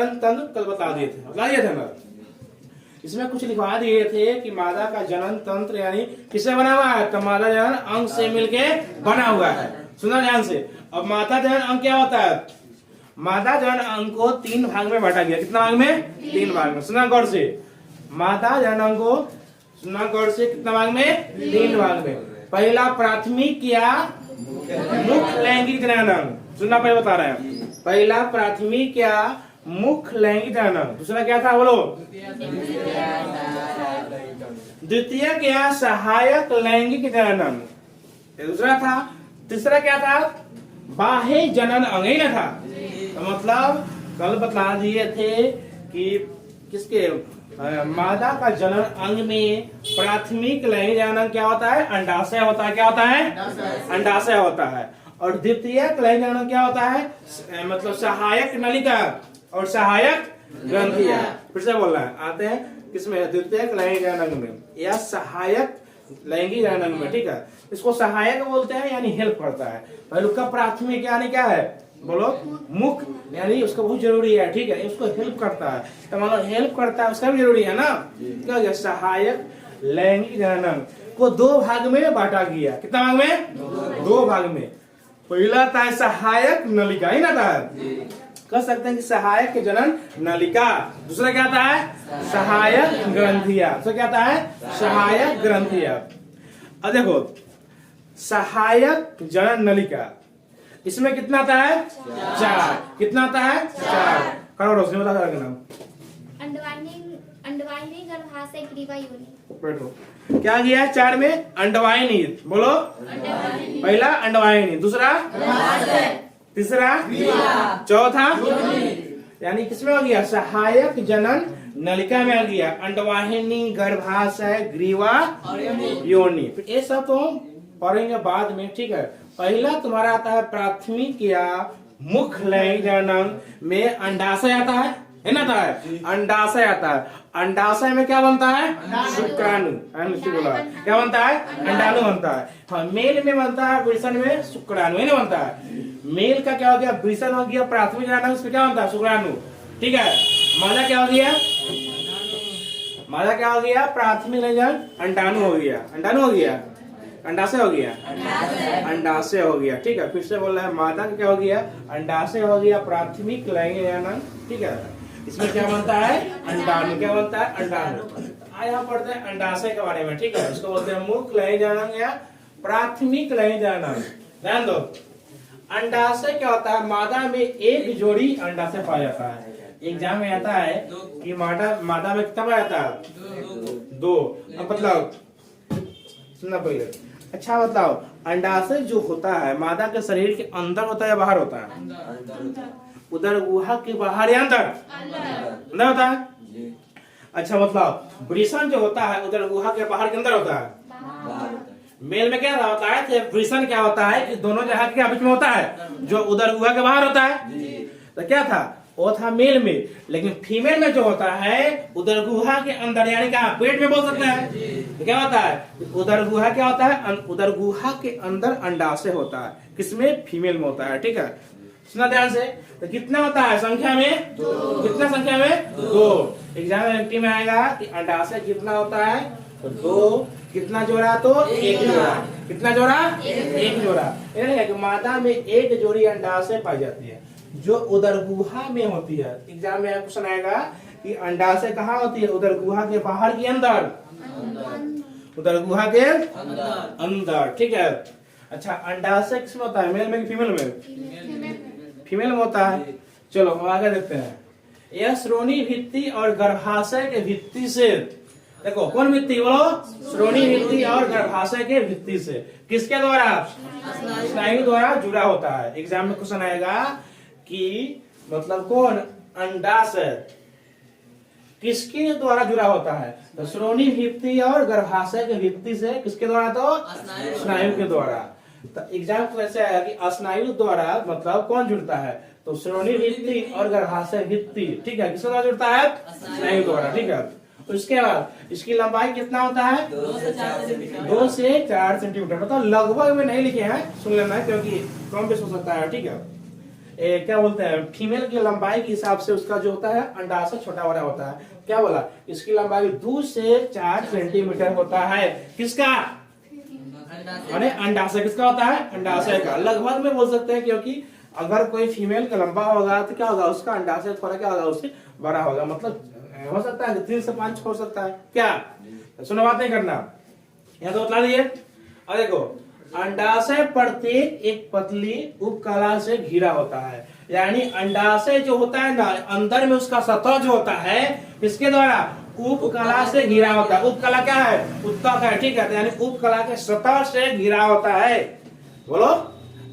जनन तंत्र कल बता दिए थे ना। इसमें कुछ लिखवा दिए थे कि मादा का जनन तंत्र यानी किससे बना हुआ है, तो मादा जनन अंग से मिलके बना हुआ है। सुना ध्यान से। अब मादा जनन अंग क्या होता है, मादा जनन अंग को 3 भाग में बांटा गया। कितना भाग में, 3 भाग में। सुना गौर से, मादा जनन अंग को सुना गौर से, कितना भाग में, 3 भाग में। पहला प्राथमिक या मुख्य लैंगिक जनन अंग, सुनना पहले बता रहे हैं। पहला प्राथमिक या मुख्य लैंगिक जनन अंग। दूसरा क्या था बोलो, द्वितीय क्या सहायक लैंगिक जनन अंग। दूसरा था। तीसरा क्या था, बाह्य जनन अंग ही ना था। तो मतलब कल बता दिए थे कि किसके, मादा का जनन अंग में प्राथमिक लैंगिक जनन अंग क्या होता है, अंडाशय होता है। क्या होता है, अंडाशय होता है। और द्वितीय लैंगिक जनन अंग क्या होता है, मतलब सहायक नलिका और सहायक ग्रंथियां। फिर से बोल रहा है, आते हैं किसमें, द्वितीय लैंगिक जनन अंग में या सहायक लैंगिक जनन अंग में। ठीक है, इसको सहायक बोलते हैं यानी हेल्प करता है। पहले का प्राथमिक यानी क्या है बोलो, मुख्य यानी उसका बहुत जरूरी है। ठीक है, उसको हेल्प करता है, तो मतलब हेल्प करता है उसका भी जरूरी है ना। क्या हो गया, सहायक लैंगिक जनन अंग को 2 भाग में बांटा गया। कितना भाग में, 2 भाग में। पहला था सहायक नलिका ही ना था, कह सकते हैं कि सहायक जनन नलिका। दूसरा क्या था, सहायक ग्रंथिया। तो क्या था, सहायक ग्रंथिया। अब देखो, सहायक जनन नलिका, इसमें कितना आता है, 4। कितना आता है, 4। करो रोशनी, बता नाम। अंडवाहिनी, गर्भाशय, ग्रीवा, योनि। बैठो। क्या गया है 4 में, अंडवाहिनी। बोलो, पहला अंडवाहिनी, दूसरा तीसरा, चौथा, यानी किसमें हो गया, सहायक जनन नलिका में आ गया। अंडवाहिनी, गर्भाशय, ग्रीवा, योनि। ये सब तो पढ़ेंगे बाद में। ठीक है, पहला तुम्हारा आता है प्राथमिक या मुख्य लैंगिक जनन अंग में अंडाशय आता है ना, आता है अंडाशय आता है। अंडाशय में क्या बनता है, शुक्राणु। बोला क्या बनता है, अंडाणु बनता है। हाँ, मेल में बनता है वृषण में शुक्राणु ही नहीं बनता है। मेल का क्या हो गया, वृषण हो गया प्राथमिक जनन अंग, उसमें क्या बनता है, शुक्राणु। ठीक है, मादा क्या हो गया, मादा क्या हो गया, प्राथमिक जनन अंडाणु हो गया। अंडाणु हो गया, अंडाशय हो गया, अंडाशय हो गया। ठीक है, फिर से बोल रहा है, मादा का क्या हो गया, अंडाशय हो गया, प्राथमिक लैंगिक जनन अंग। ठीक है, इसमें क्या बनता है, अंडाणु। क्या बनता है, अंडाणु। यहाँ पढ़ते हैं अंडाशय के बारे में। ठीक है, इसको बोलते हैं मुख्य लैंगिक जनन अंग या प्राथमिक लैंगिक जनन अंग। ध्यान दो, अंडाशय क्या होता है, मादा में 1 जोड़ी अंडाशय पाया जाता है। एग्जाम में आता है कि मादा में कितना पाया जाता है, 2। अब बताओ, सुनना पहले। अच्छा बताओ, अंडाशय जो होता है मादा के शरीर के अंदर होता है या बाहर होता है, उदर गुहा के बाहर या अंदर, अंदर होता है। अच्छा बताओ, वृषण जो होता है उदर गुहा के बाहर के अंदर होता है। मेल में क्या होता है, वृषण क्या होता है कि दोनों जगह के बीच में होता है, जो उदर गुहा के बाहर होता है। तो क्या था, वो था मेल में। लेकिन फीमेल में जो होता है उदर गुहा के अंदर, यानी कहा पेट में बोल सकते हैं। तो क्या होता है, उदर गुहा क्या होता है, उदर गुहा के अंदर अंडाशय होता है। किसमें, फीमेल में होता है। ठीक है, सुना ध्यान से। तो कितना होता है संख्या में, 2। कितना संख्या में, 2। एग्जाम में आएगा कि अंडाशय कितना होता है, तो 2। कितना जोड़ा, तो 1 जोड़ा। कितना जोड़ा, 1 जोड़ा। यानी कि मादा में 1 जोड़ी अंडाशय पाई जाती है जो उदर गुहा में होती है। एग्जाम में क्वेश्चन आएगा कि अंडाशय कहाँ होती है, उदर गुहा के बाहर की अंदर, उदर गुहा के अंदर। ठीक है, अच्छा अंडाशय किसमें होता है, मेल में कि फीमेल में, फीमेल में होता है। चलो आगे देखते हैं। यह श्रोणी भित्ति और गर्भाशय के भित्ति से, देखो कौन भित्ति बोलो, श्रोणी भित्ति और गर्भाशय के भित्ति से किसके द्वारा, स्नायु द्वारा जुड़ा होता है। एग्जाम में क्वेश्चन आएगा कि मतलब कौन, अंडाशय किसके द्वारा जुड़ा होता है, तो श्रोणी भित्ति और गर्भाशय के भित्ति से किसके द्वारा, तो स्नायु के द्वारा। तो एग्जाम को ऐसे आया कि स्नायु द्वारा मतलब कौन जुड़ता है, तो श्रोणी भित्ति और गर्भाशय भित्ति। ठीक है, किसके द्वारा जुड़ता है, स्नायु द्वारा। ठीक है, उसके बाद इसकी लंबाई कितना होता है, 2 से 4 सेंटीमीटर। मतलब लगभग में नहीं लिखे हैं, सुन लेना क्योंकि कम बेस हो सकता है। ठीक है, क्या बोलते हैं, फीमेल की लंबाई के हिसाब से उसका जो होता है अंडाशय छोटा बड़ा होता है। क्या बोला, इसकी लंबाई 2 से 4 सेंटीमीटर होता है। किसका, अरे अंडाशय किसका होता है, अंडाशय का। लगभग में बोल सकते हैं, क्योंकि अगर कोई फीमेल का लंबा होगा तो क्या होगा, उसका अंडाशय थोड़ा क्या होगा, उससे बड़ा होगा। मतलब हो सकता है 3 से 5 हो सकता है। क्या सुनो, बात नहीं करना, यहाँ तो बता दिए। और देखो, अंडाशय प्रत्येक एक पतली उपकला से घिरा होता है। यानी अंडाशय जो होता है ना, अंदर में उसका सतह जो होता है, इसके द्वारा उपकला से घिरा होता है। उपकला क्या है, उत्तक है, ठीक है। यानी उपकला के सतह से घिरा होता है। बोलो,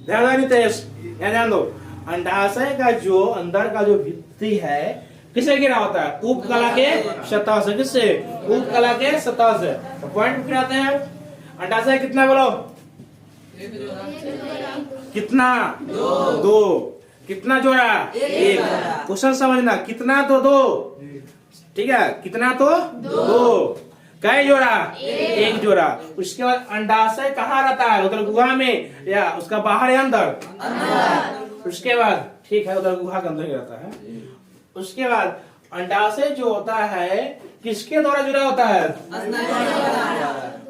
ध्यान ध्यान दो। अंडाशय का जो अंदर का जो भित्ति है, किससे घिरा होता है, उपकला के सतह से। किससे, उपकला के सतह से। तो पॉइंट फिर आते हैं, अंडाशय कितना, बोलो कितना, 2। कितना जोड़ा, 1। क्वेश्चन समझना, कितना तो 2, ठीक है, कितना तो 2। कई जोड़ा, 1 जोड़ा। उसके बाद अंडाशय कहाँ रहता है, उधर गुहा में या उसका बाहर या अंदर। उसके बाद ठीक है, उधर गुहा के अंदर ही रहता है। उसके बाद अंडाशय जो होता है किसके द्वारा जुड़ा होता है,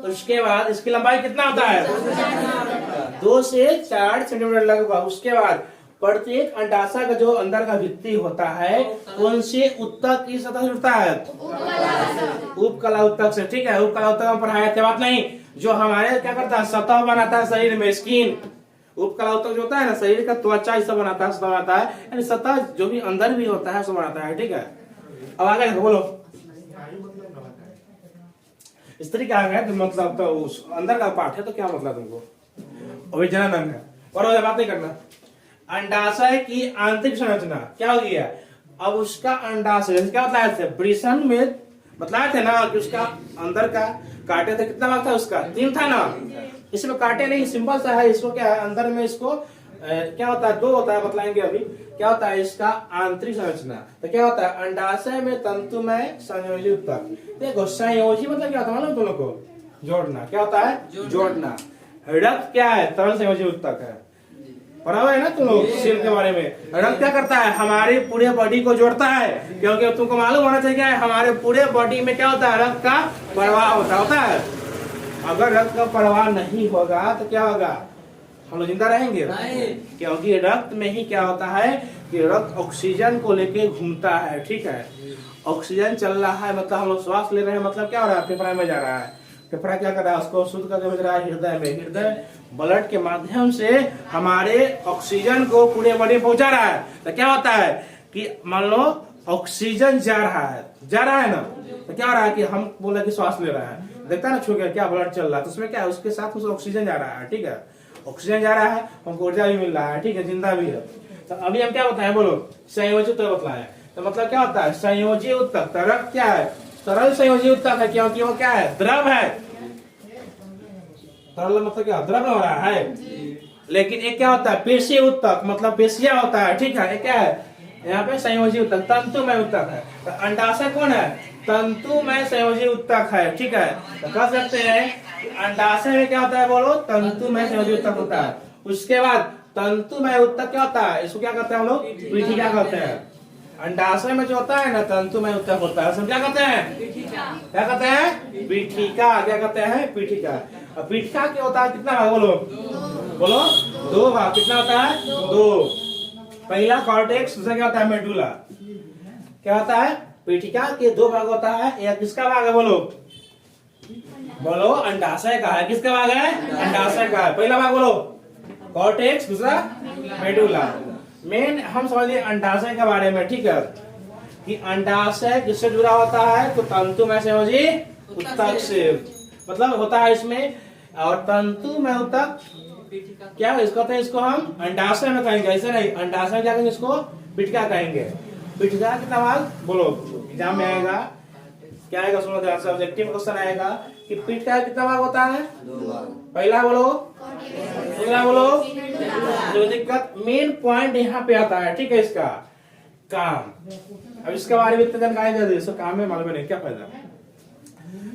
उसके बाद इसकी लंबाई कितना होता है, 2 से 4 सेंटीमीटर लगभग। उसके बाद प्रत्येक अंडाशय का जो अंदर का भित्ति होता है, कौन से उत्तक की सतह जुड़ता है, उपकला उत्तक से। ठीक है, उपकला उत्तक में पढ़ाया थे, बात नहीं। जो हमारे क्या करता है, सतह बनाता है शरीर में, स्किन। उपकला उत्तक जो होता है ना, शरीर का त्वचा हिस्सा बनाता है, सतह बनाता है, यानी सतह जो भी अंदर भी होता है सो बनाता है। ठीक है, अब आगे देखो, बोलो स्त्री क्या है, तो मतलब तो उस अंदर का पार्ट है, तो क्या मतलब तुमको अभी जनन अंग है, और बात नहीं करना। अंडाशय की आंतरिक संरचना क्या हो गया, अब उसका अंडाशय क्या होता है, वृषण में बताए थे ना कि उसका अंदर का काटे थे, कितना भाग था उसका, 3 था ना। इसमें काटे नहीं, सिंपल सा है। इसको क्या है, अंदर में इसको क्या होता है, 2 होता है, बतलाएंगे अभी। क्या होता है इसका आंतरिक संरचना, तो क्या होता है, अंडाशय में तंतुमय संयोजी उत्तक। देखो संयोजी मतलब क्या होता है मालूम तुम लोग को, जोड़ना। क्या होता है, जोड़ना। रक्त क्या है, तरल संयोजी उत्तक है, पढ़ा हुआ है ना तुम लोग सेल के बारे में। रक्त क्या करता है, हमारे पूरे बॉडी को जोड़ता है, क्योंकि तुमको मालूम होना चाहिए क्या है, हमारे पूरे बॉडी में क्या होता है, रक्त का प्रवाह होता है। अगर रक्त का प्रवाह नहीं होगा तो क्या होगा, हम लोग जिंदा रहेंगे, क्योंकि रक्त में ही क्या होता है कि रक्त ऑक्सीजन को लेके घूमता है। ठीक है, ऑक्सीजन चल रहा है मतलब हम लोग श्वास ले रहे हैं, मतलब क्या हो रहा है, फेफड़ा में जा रहा है। फेफड़ा क्या कर रहा है, उसको शुद्ध करके भेज रहा है हृदय में। हृदय ब्लड के माध्यम से हमारे ऑक्सीजन को पूरे बॉडी में पहुंचा रहा है। तो क्या होता है कि मान लो ऑक्सीजन जा रहा है ना, तो क्या हो रहा है कि हम बोले कि श्वास ले रहा है, देखता है ना छू के क्या ब्लड चल रहा है, तो उसमें क्या है, उसके साथ उस ऑक्सीजन जा रहा है। ठीक है, ऑक्सीजन जा रहा है, हमको ऊर्जा भी मिल रहा है। ठीक है, जिंदा भी है। तो अभी हम क्या बताए, बोलो संयोजी उत्तक बतलाया। तो मतलब क्या होता है, संयोजी उत्तक। तरल क्या है, तरल संयोजी उत्तक है, क्योंकि वो क्या है, द्रव है। तरल मतलब क्या, द्रव हो रहा है। लेकिन एक क्या होता है, पेशीय उत्तक, मतलब पेशिया होता है। ठीक है, क्या है यहाँ पे, संयोजी उत्तक, तंतुमय उत्तक है। तो अंडाशय कौन है, तंतुमय संयोजी उत्तक है। ठीक है, तो कह सकते हैं अंडाशय में क्या होता है, बोलो तंतुमय संयोजी उत्तक होता है। उसके बाद तंतुमय उत्तक क्या होता है, इसको क्या कहते हैं हम लोग, पीठिका कहते हैं। अंडाशय में जो होता है ना तंतुमय उत्तक होता है, क्या कहते हैं, क्या कहते हैं, पीठिका। क्या कहते हैं, पीठिका। और पीठिका क्या होता है, कितना भाग, बोलो बोलो 2 भाग। कितना होता है, 2। पहला कॉर्टेक्स, दूसरा क्या होता है, मेडुला। क्या होता है, पीठिका के 2 भाग होता है। एक किसका भाग है, बोलो बोलो अंडाशय का है। किसका भाग है, अंडाशय का है। पहला भाग बोलो कॉर्टेक्स, दूसरा मेडुला। मेन हम समझिए अंडाशय के बारे में। ठीक है, कि अंडाशय किससे जुड़ा होता है, तो तंतुमय संयोजी उत्तक से, मतलब होता है इसमें। और तंतुमय उत्तक क्या है, इसको कहते हैं, इसको हम अंडाशय में कहेंगे, ऐसे नहीं। अंडाशय में क्या कहेंगे, इसको पीठिका कहेंगे। पीठिका कितना भाग, बोलो एग्जाम में आएगा, क्या आएगा, सुनो ध्यान से, ऑब्जेक्टिव क्वेश्चन आएगा कि पीठिका कितना भाग होता है, 2 भाग। पहला बोलो, दूसरा बोलो। जो दिक्कत मेन पॉइंट यहाँ पे आता है, ठीक है, इसका काम। अब इसके बारे में इतना जानकारी दे दी, इसका काम में मालूम नहीं, क्या फायदा।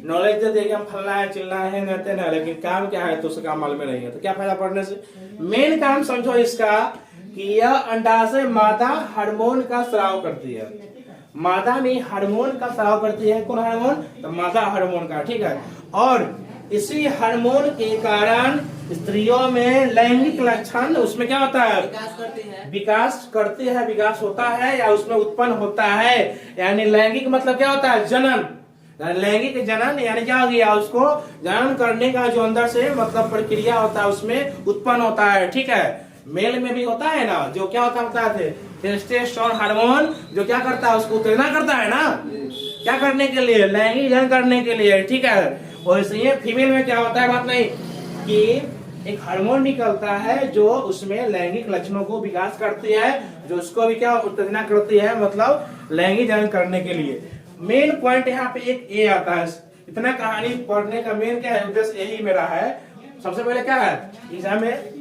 नॉलेज दे देंगे हम, फलना है चिल्ला है रहते ना, लेकिन काम क्या है तो उसका काम मालूम नहीं है, तो क्या फायदा पढ़ने से। मेन काम समझो इसका कि यह अंडाशय मादा हार्मोन का स्राव करती है। मादा में हार्मोन का स्राव करती है। कौन हार्मोन? तो मादा हार्मोन का, ठीक है। और इसी हार्मोन के कारण स्त्रियों में लैंगिक लक्षण उसमें क्या होता है? विकास करती है, विकास होता है या उसमें उत्पन्न होता है। यानी लैंगिक मतलब क्या होता है? जनन। लैंगिक जनन यानी क्या हो गया? उसको जनन करने का जो अंदर से मतलब प्रक्रिया होता है उसमें उत्पन्न होता है, ठीक है। मेल में भी होता है ना, जो क्या होता है? टेस्टोस्टेरोन हार्मोन जो क्या करता है? उसको उत्तेजना करता है ना, क्या करने के लिए? लैंगिक जनन करने के लिए, ठीक है। और इसलिए फीमेल में क्या होता है? बात नहीं कि एक हार्मोन निकलता है जो उसमें लैंगिक लक्षणों को विकास करती है, जो उसको भी क्या उत्तेजना करती है, मतलब लैंगिक जनन करने के लिए। मेन पॉइंट यहाँ पे एक ए आता है। इतना कहानी पढ़ने का मेन क्या है? उद्देश्य यही मेरा है। सबसे पहले क्या है एग्जाम में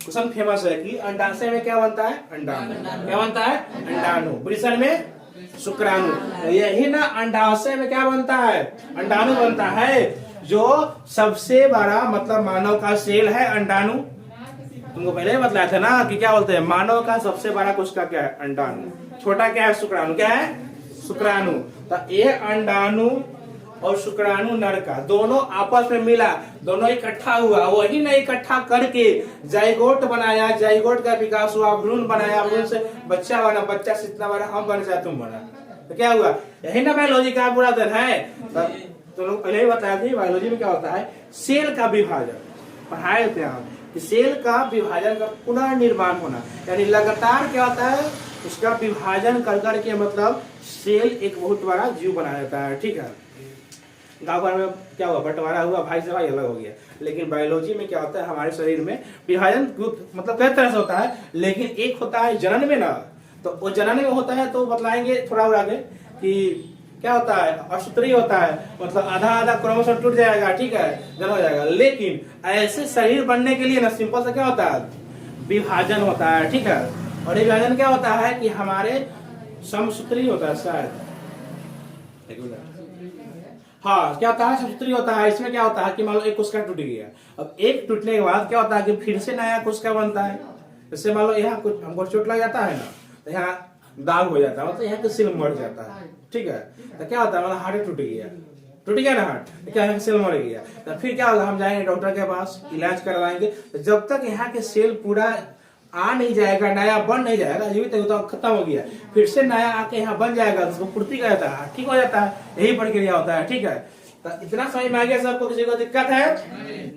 क्वेश्चन फेमस है कि अंडाशय में क्या बनता है? अंडाणु। क्या बनता है? अंडाणु। वृषण में शुक्राणु। यही ना अंडाशय में क्या बनता है? अंडाणु बनता है, जो सबसे बड़ा मतलब मानव का सेल है अंडाणु। तुमको पहले ही बताया था ना कि क्या बोलते हैं? मानव का सबसे बड़ा कोशिका क्या है? अंडाणु। छोटा क्या है? शुक्राणु। क्या है? शुक्राणु। तो ये अंडाणु और शुक्राणु नर का दोनों आपस में मिला, दोनों इकट्ठा हुआ, वही ना इकट्ठा करके जाइगोट बनाया, जाइगोट का विकास हुआ, भ्रूण बनाया, भ्रूण से बच्चा बना, बच्चा से इतना बड़ा हम बन जाए तुम बना। तो क्या हुआ? यही ना बायोलॉजी का पूरा दिन है। तो लोग पहले ही बताया था बायोलॉजी में क्या होता है? सेल का विभाजन पढ़ाए थे हम कि सेल का विभाजन का पुनर्निर्माण होना, यानी लगातार क्या होता है? उसका विभाजन कर करके मतलब सेल एक बहुत बड़ा जीव बना देता है, ठीक है। गाँव घर में क्या हुआ? बंटवारा हुआ, भाई से भाई अलग हो गया। लेकिन बायोलॉजी में क्या होता है? हमारे शरीर में विभाजन मतलब कई तरह से होता है, लेकिन एक होता है जनन में ना। तो वो जनन में होता है तो बतलाएंगे थोड़ा और आगे कि क्या होता है? असूत्री होता है, मतलब आधा आधा क्रोमोसोम टूट जाएगा, ठीक है, जन हो जाएगा। लेकिन ऐसे शरीर बनने के लिए ना सिंपल सा क्या होता है? विभाजन होता है, ठीक है। और विभाजन क्या होता है कि हमारे समसूत्री होता है शायद, हाँ क्या होता है? समसूत्री होता है। इसमें क्या होता है कि मान लो एक कोशिका टूट गया, अब एक टूटने के बाद क्या होता है कि फिर से नया कोशिका बनता है। जैसे मान लो यहाँ कुछ हमको चोट लग जाता है ना, तो यहाँ दाग हो जाता है, मतलब यहाँ का सेल मर जाता है, ठीक है। तो क्या होता है? मतलब हार्ट टूट गया ना हार्ट, तो क्या है? सेल मर गया। तो फिर क्या होगा? हम जाएंगे डॉक्टर के पास, इलाज करवाएंगे। तो जब तक यहाँ के सेल पूरा आ नहीं जाएगा, नया बन नहीं जाएगा, ये भी तो खत्म हो गया, फिर से नया आके यहाँ बन जाएगा, उसको पूर्ति कर जाता है, ठीक हो जाता है। यही प्रक्रिया होता है, ठीक है। तो इतना समझ में आ गया सबको? किसी को दिक्कत है?